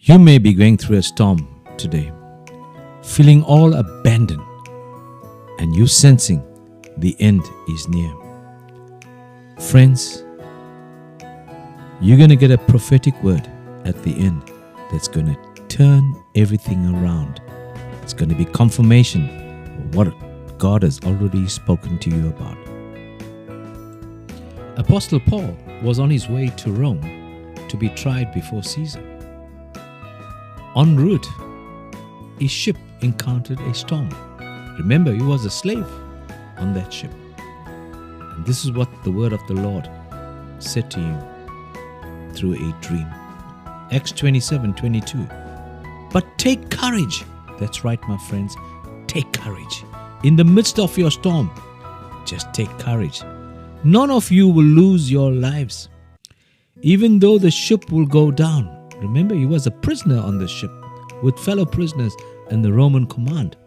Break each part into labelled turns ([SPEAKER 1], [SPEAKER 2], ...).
[SPEAKER 1] You may be going through a storm today, feeling all abandoned, and you sensing the end is near. Friends, you're going to get a prophetic word at the end that's going to turn everything around. It's going to be confirmation of what God has already spoken to you about. Apostle Paul was on his way to Rome to be tried before Caesar. En route, his ship encountered a storm. Remember, he was a slave on that ship. And this is what the word of the Lord said to him through a dream. Acts 27:22. But take courage. That's right, my friends. Take courage. In the midst of your storm, just take courage. None of you will lose your lives. Even though the ship will go down. Remember, he was a prisoner on the ship with fellow prisoners and the Roman command.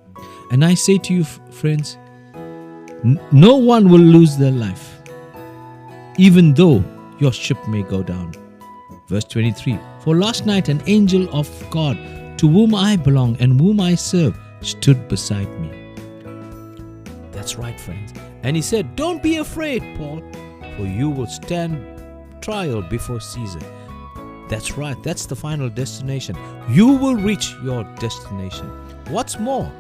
[SPEAKER 1] And I say to you, friends, no one will lose their life, even though your ship may go down. Verse 23, for last night an angel of God, to whom I belong and whom I serve, stood beside me. That's right, friends. And he said, don't be afraid, Paul, for you will stand trial before Caesar. That's right, that's the final destination. You will reach your destination. What's more,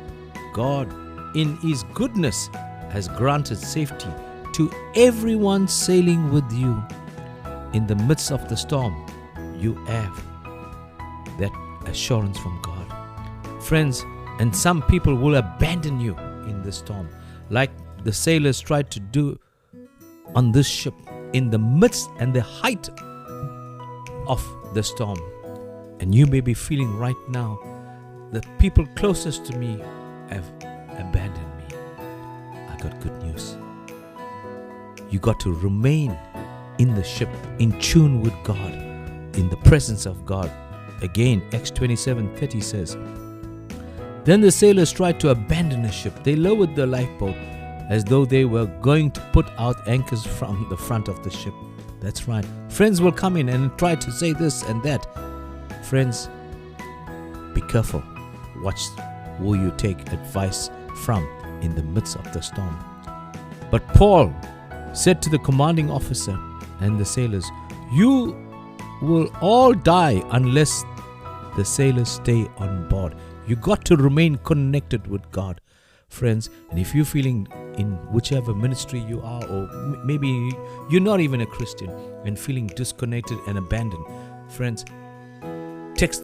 [SPEAKER 1] God, in His goodness, has granted safety to everyone sailing with you. In the midst of the storm, you have that assurance from God. Friends, and some people will abandon you in the storm, like the sailors tried to do on this ship in the midst and the height of the storm. And you may be feeling right now, the people closest to me have abandoned me. I got good news. You got to remain in the ship, in tune with God, in the presence of God. Again, Acts 27:30 says, then the sailors tried to abandon the ship. They lowered the lifeboat as though they were going to put out anchors from the front of the ship. That's right. Friends will come in and try to say this and that. Friends, be careful. Watch who you take advice from in the midst of the storm. But Paul said to the commanding officer and the sailors, you will all die unless the sailors stay on board. You got to remain connected with God, friends. And if you're feeling in whichever ministry you are, or maybe you're not even a Christian and feeling disconnected and abandoned, friends, text